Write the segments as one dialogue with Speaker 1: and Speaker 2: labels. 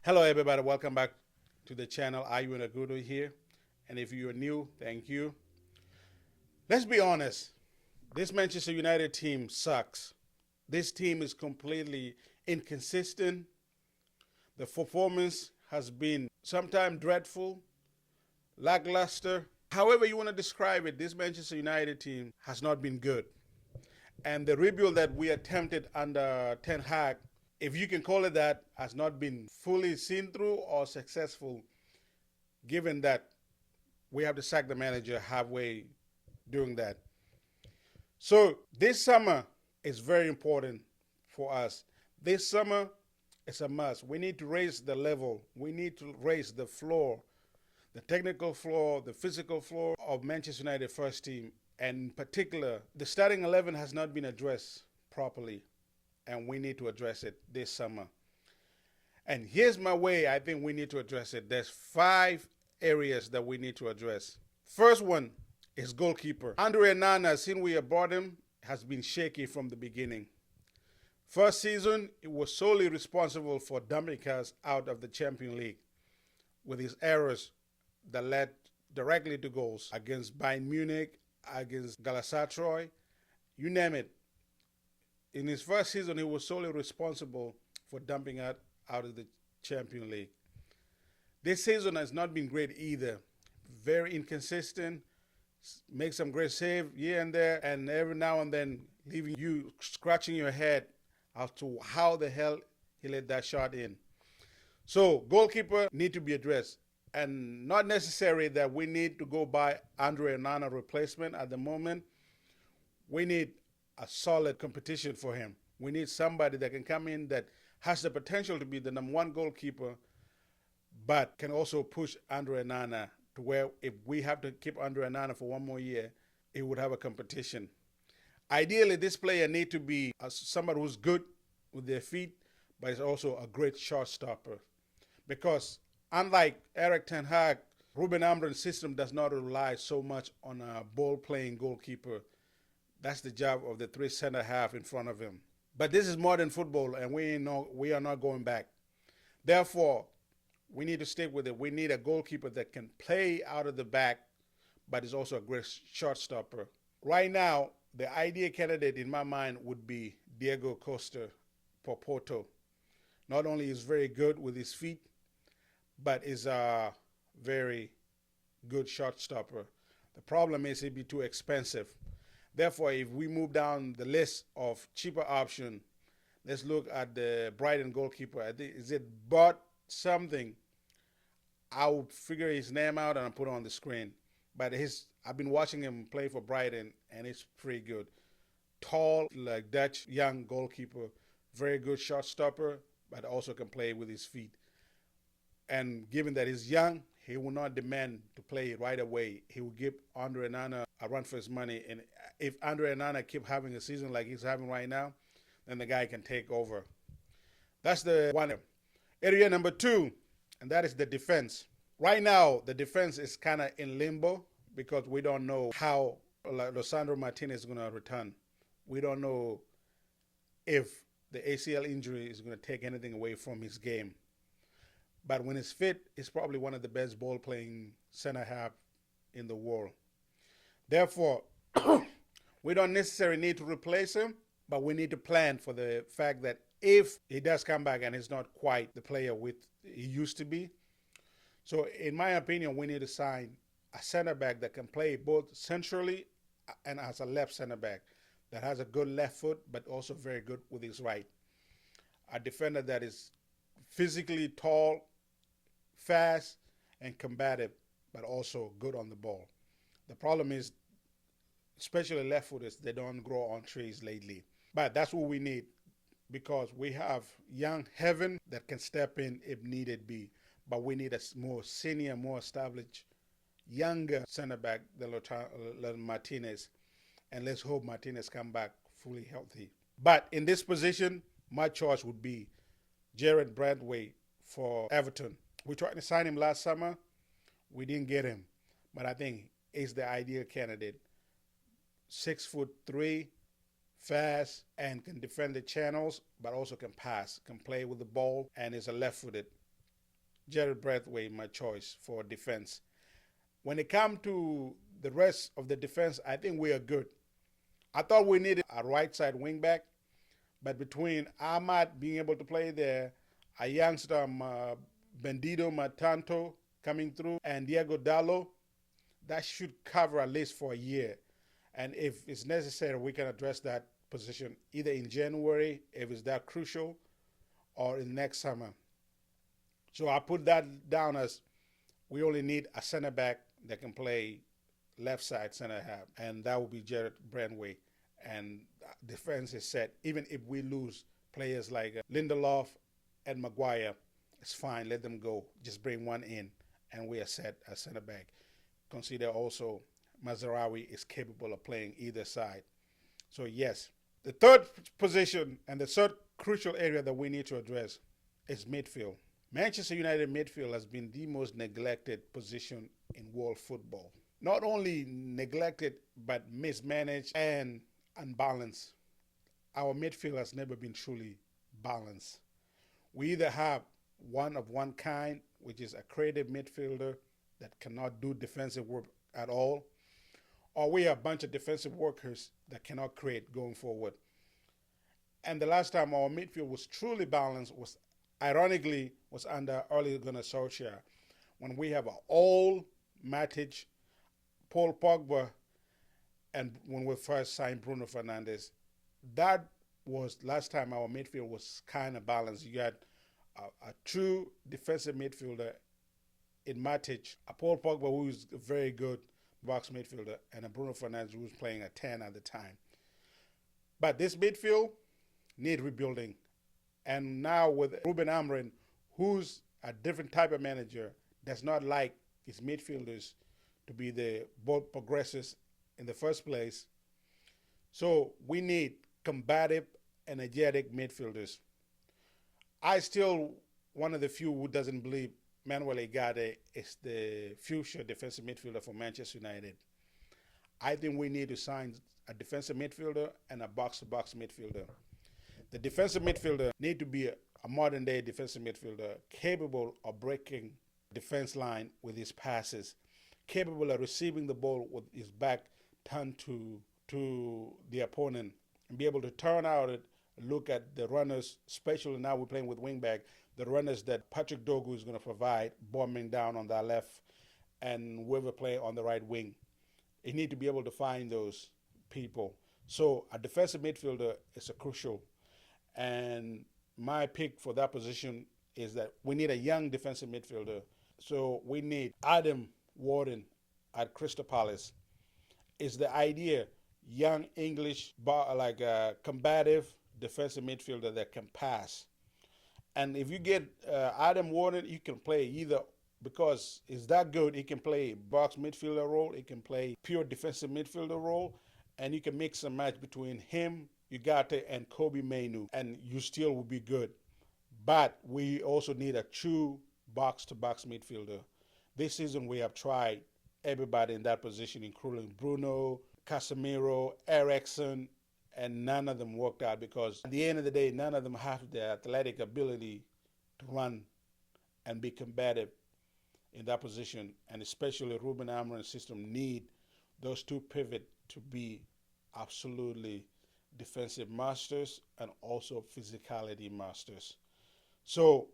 Speaker 1: Hello, everybody. Welcome back to the channel. Are a good here? And if you're new, thank you. Let's be honest. This Manchester United team sucks. This team is completely inconsistent. The performance has been sometimes dreadful, lackluster. However you want to describe it, this Manchester United team has not been good. And the rebuild that we attempted under Ten Hag, if you can call it that, has not been fully seen through or successful, given that we have to sack the manager halfway doing that. So this summer is very important for us. This summer is a must. We need to raise the level. We need to raise the floor, the technical floor, the physical floor of Manchester United first team. And in particular, the starting 11 has not been addressed properly, and we need to address it this summer. And here's my way I think we need to address it. There's 5 areas that we need to address. First one is goalkeeper. Andre Onana, since we have bought him, has been shaky from the beginning. First season, he was solely responsible for dumping us out of the Champions League with his errors that led directly to goals against Bayern Munich, against Galatasaray, you name it. In his first season, he was solely responsible for dumping out of the Champions League. This season has not been great either. Very inconsistent, make some great save here and there, and every now and then leaving you scratching your head as to how the hell he let that shot in. So goalkeeper need to be addressed. And not necessary that we need to go buy Andre Onana replacement at the moment. We need a solid competition for him. We need somebody that can come in that has the potential to be the number 1 goalkeeper, but can also push Andre Onana to where if we have to keep Andre Onana for 1 more year, it would have a competition. Ideally, this player need to be somebody who's good with their feet, but is also a great shot stopper. Because unlike Erik Ten Hag, Ruben Amorim's system does not rely so much on a ball-playing goalkeeper. That's the job of the 3 center half in front of him. But this is modern football, and we are not going back. Therefore, we need to stick with it. We need a goalkeeper that can play out of the back, but is also a great shot stopper. Right now, the ideal candidate in my mind would be Diego Costa for Porto. Not only is very good with his feet, but is a very good shot stopper. The problem is it'd be too expensive. Therefore, if we move down the list of cheaper option, let's look at the Brighton goalkeeper. I think, is it Bot something? I would figure his name out and I'll put it on the screen. But I've been watching him play for Brighton, and it's pretty good. Tall, like Dutch young goalkeeper, very good shot stopper, but also can play with his feet. And given that he's young, he will not demand to play right away. He will give Andre Onana a run for his money. And if Andre Onana keep having a season like he's having right now, then the guy can take over. That's the one. Area number 2, and that is the defense. Right now, the defense is kind of in limbo because we don't know how Lisandro Martinez is going to return. We don't know if the ACL injury is going to take anything away from his game. But when he's fit, he's probably one of the best ball-playing center half in the world. Therefore, we don't necessarily need to replace him, but we need to plan for the fact that if he does come back and he's not quite the player he used to be. So in my opinion, we need to sign a center back that can play both centrally and as a left center back that has a good left foot, but also very good with his right. A defender that is physically tall, fast, and combative, but also good on the ball. The problem is, especially left footers, they don't grow on trees lately. But that's what we need, because we have young heaven that can step in if needed be. But we need a more senior, more established, younger center back than Martinez. And let's hope Martinez come back fully healthy. But in this position, my choice would be Jared Bradway for Everton. We tried to sign him last summer. We didn't get him. But I think he's the ideal candidate. 6'3", fast, and can defend the channels, but also can pass, can play with the ball, and is a left-footed. Jared Braithwaite my choice for defense. When it comes to the rest of the defense, I think we are good. I thought we needed a right side wing back, but between Ahmad being able to play there, a youngster Bendito Matanto coming through, and Diego Dallo, that should cover at least for a year. And if it's necessary, we can address that position either in January, if it's that crucial, or in next summer. So I put that down as we only need a center back that can play left side center half, and that will be Jared Brandway. And defense is set. Even if we lose players like Lindelof and Maguire, it's fine. Let them go. Just bring one in, and we are set as center back. Consider also Mazarawi is capable of playing either side. So yes, the third position and the third crucial area that we need to address is midfield. Manchester United midfield has been the most neglected position in world football. Not only neglected, but mismanaged and unbalanced. Our midfield has never been truly balanced. We either have one of one kind, which is a creative midfielder that cannot do defensive work at all, or we have a bunch of defensive workers that cannot create going forward. And the last time our midfield was truly balanced was, ironically, was under Ole Gunnar Solskjaer, when we have an all Matic, Paul Pogba, and when we first signed Bruno Fernandes. That was last time our midfield was kind of balanced. You had a true defensive midfielder in Matic, a Paul Pogba who is a very good box midfielder, and a Bruno Fernandes who was playing a 10 at the time. But this midfield need rebuilding. And now with Ruben Amorim, who's a different type of manager, does not like his midfielders to be the ball progressors in the first place. So we need combative, energetic midfielders. I still one of the few who doesn't believe Manuel Ugarte is the future defensive midfielder for Manchester United. I think we need to sign a defensive midfielder and a box-to-box midfielder. The defensive midfielder need to be a modern-day defensive midfielder capable of breaking defense line with his passes, capable of receiving the ball with his back turned to the opponent, and be able to turn out it, look at the runners, especially now we're playing with wingback, the runners that Patrick Dogu is going to provide, bombing down on that left, and whoever play on the right wing. You need to be able to find those people. So a defensive midfielder is a crucial. And my pick for that position is that we need a young defensive midfielder. So we need Adam Warden at Crystal Palace. Is the idea young English, like a combative defensive midfielder that can pass. And if you get Adam Warden, you can play either, because he's that good, he can play box midfielder role, he can play pure defensive midfielder role, and you can mix and match between him, Ugarte, and Kobe Mainu, and you still will be good. But we also need a true box-to-box midfielder. This season we have tried everybody in that position, including Bruno, Casemiro, Eriksen, and none of them worked out, because at the end of the day, none of them have the athletic ability to run and be combative in that position. And especially Ruben Amorim's system need those two pivot to be absolutely defensive masters and also physicality masters. So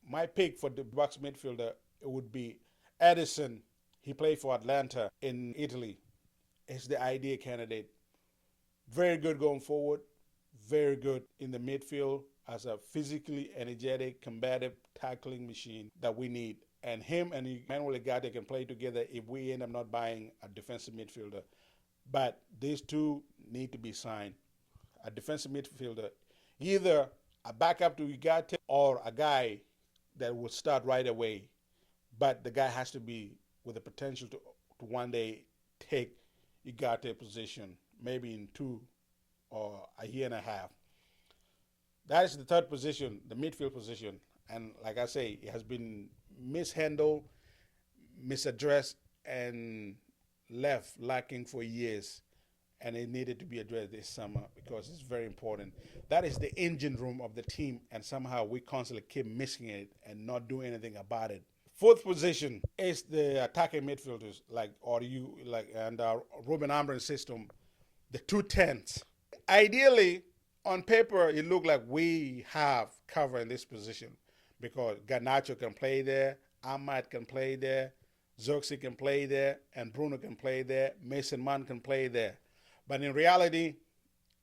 Speaker 1: my pick for the box midfielder, it would be Edison. He played for Atlanta in Italy. Is the ideal candidate. Very good going forward, very good in the midfield as a physically energetic, combative, tackling machine that we need. And him and Manuel Ugarte can play together if we end up not buying a defensive midfielder. But these two need to be signed. A defensive midfielder, either a backup to Ugarte or a guy that will start right away. But the guy has to be with the potential to one day take Ugarte position, maybe in 2 or a year and a half. That is the third position, the midfield position. And like I say, it has been mishandled, misaddressed, and left lacking for years. and it needed to be addressed this summer because it's very important. That is the engine room of the team, and somehow we constantly keep missing it and not doing anything about it. Fourth position is the attacking midfielders, and Ruben Amorim's system, the 2 10s. Ideally, on paper, it looked like we have cover in this position because Garnacho can play there, Ahmad can play there, Xerxes can play there, and Bruno can play there, Mason Mount can play there. But in reality,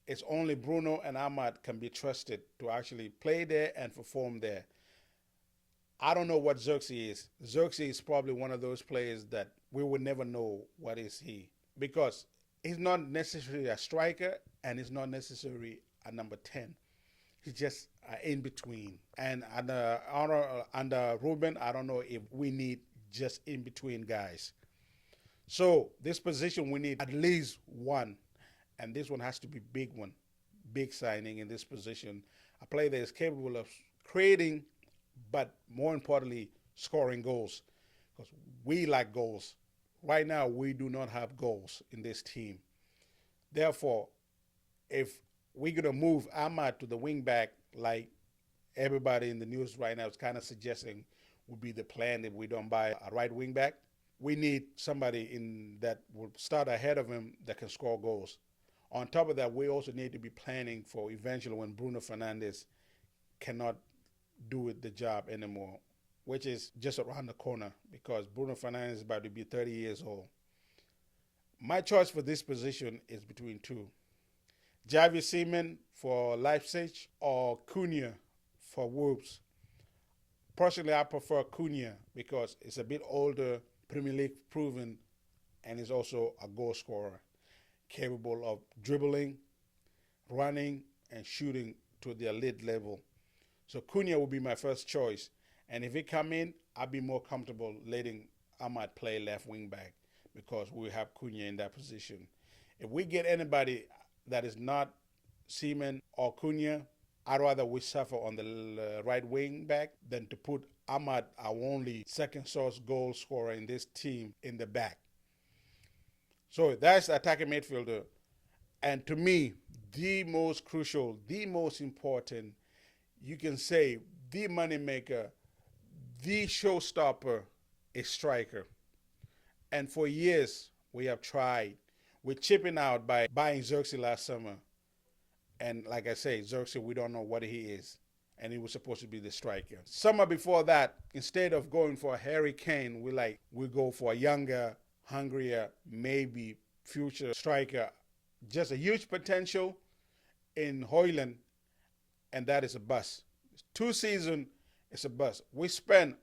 Speaker 1: it's only Bruno and Ahmad can be trusted to actually play there and perform there. I don't know what Xerxes is. Xerxes is probably one of those players that we would never know what is he because he's not necessarily a striker and he's not necessarily a number 10. He's just in between. And under Ruben, I don't know if we need just in between guys. So this position, we need at least one. And this one has to be big signing in this position. A player that is capable of creating, but more importantly, scoring goals. Because we like goals. Right now, we do not have goals in this team. Therefore, if we're going to move Ahmad to the wing back, like everybody in the news right now is kind of suggesting would be the plan if we don't buy a right wing back, we need somebody in that will start ahead of him that can score goals. On top of that, we also need to be planning for eventually when Bruno Fernandes cannot do the job anymore, which is just around the corner because Bruno Fernandes is about to be 30 years old. My choice for this position is between two. Javi Seaman for Leipzig or Cunha for Wolves. Personally, I prefer Cunha because it's a bit older, Premier League proven, and is also a goal scorer, capable of dribbling, running, and shooting to the elite level. So Cunha will be my first choice. And if he come in, I'll be more comfortable letting Ahmad play left wing back because we have Cunha in that position. If we get anybody that is not Seaman or Cunha, I'd rather we suffer on the right wing back than to put Ahmad, our only second source goal scorer in this team, in the back. So that's the attacking midfielder. And to me, the most crucial, the most important, you can say the moneymaker, the showstopper is striker. And for years, we have tried. We're chipping out by buying Xerxes last summer. And like I say, Xerxes, we don't know what he is. And he was supposed to be the striker. Summer before that, instead of going for a Harry Kane, we go for a younger, hungrier, maybe future striker. Just a huge potential in Hoyland, and that is a bust. 2 seasons, it's a bust. We spent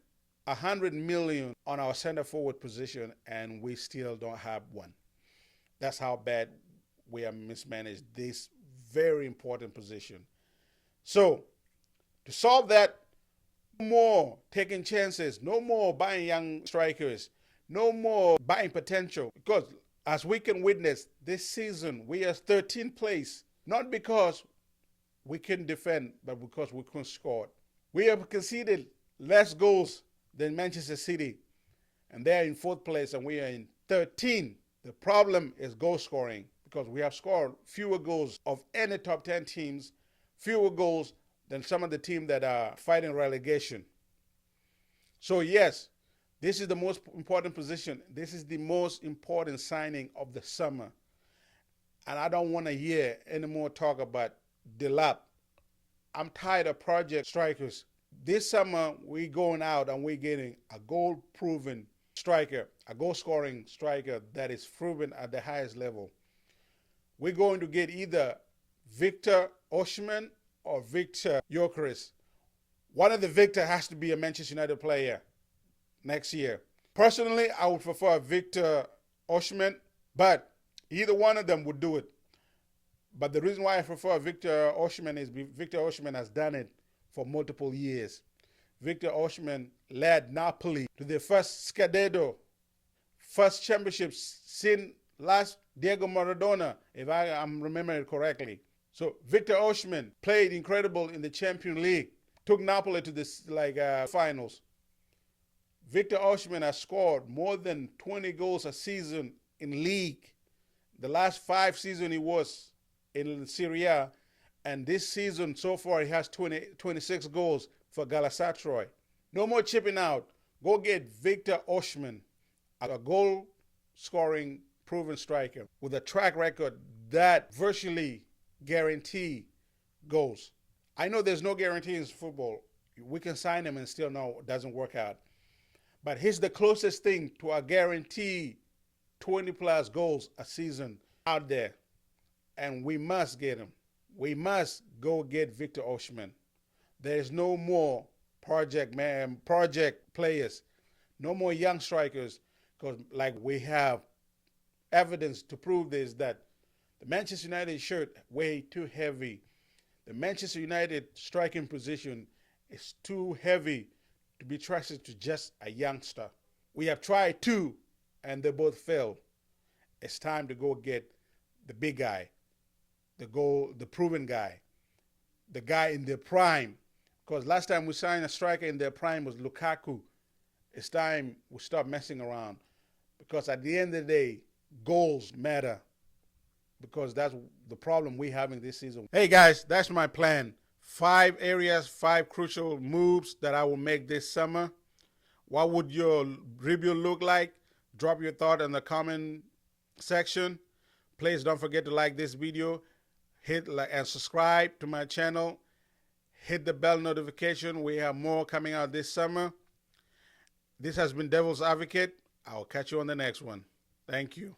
Speaker 1: 100 million on our center forward position, and we still don't have one. That's how bad we have mismanaged this very important position. So, to solve that, no more taking chances, no more buying young strikers, no more buying potential. Because as we can witness, this season we are 13th place, not because we couldn't defend, but because we couldn't score. We have conceded less goals than Manchester City, and they're in 4th place, and we are in 13th. The problem is goal scoring, because we have scored fewer goals of any top 10 teams, fewer goals than some of the teams that are fighting relegation. So yes, this is the most important position. This is the most important signing of the summer. And I don't want to hear any more talk about Delap. I'm tired of project strikers. This summer, we're going out and we're getting a goal-proven striker, a goal-scoring striker that is proven at the highest level. We're going to get either Victor Osimhen or Victor Gyökeres. One of the Victor has to be a Manchester United player next year. Personally, I would prefer Victor Osimhen, but either one of them would do it. But the reason why I prefer Victor Osimhen is Victor Osimhen has done it for multiple years. Victor Osimhen led Napoli to the first Scudetto, first championship since last Diego Maradona, if I'm remembering it correctly. So Victor Osimhen played incredible in the Champions League, took Napoli to the finals. Victor Osimhen has scored more than 20 goals a season in league. The last 5 seasons he was in Serie A, and this season so far he has 26 goals for Galatasaray. No more chipping out. Go get Victor Osimhen, a goal-scoring proven striker with a track record that virtually guarantee goals. I know there's no guarantee in football. We can sign him and still know it doesn't work out. But he's the closest thing to a guarantee 20-plus goals a season out there. And we must get him. We must go get Victor Osimhen. There's no more project players, no more young strikers, because like we have evidence to prove this, that the Manchester United shirt way too heavy. The Manchester United striking position is too heavy to be trusted to just a youngster. We have tried two, and they both failed. It's time to go get the big guy, the proven guy, the guy in their prime. Because last time we signed a striker in their prime was Lukaku. It's time we stop messing around. Because at the end of the day, goals matter. Because that's the problem we're having this season. Hey guys, that's my plan. 5 areas, 5 crucial moves that I will make this summer. What would your review look like? Drop your thought in the comment section. Please don't forget to like this video. Hit like and subscribe to my channel. Hit the bell notification. We have more coming out this summer. This has been Devil's Advocate. I'll catch you on the next one. Thank you.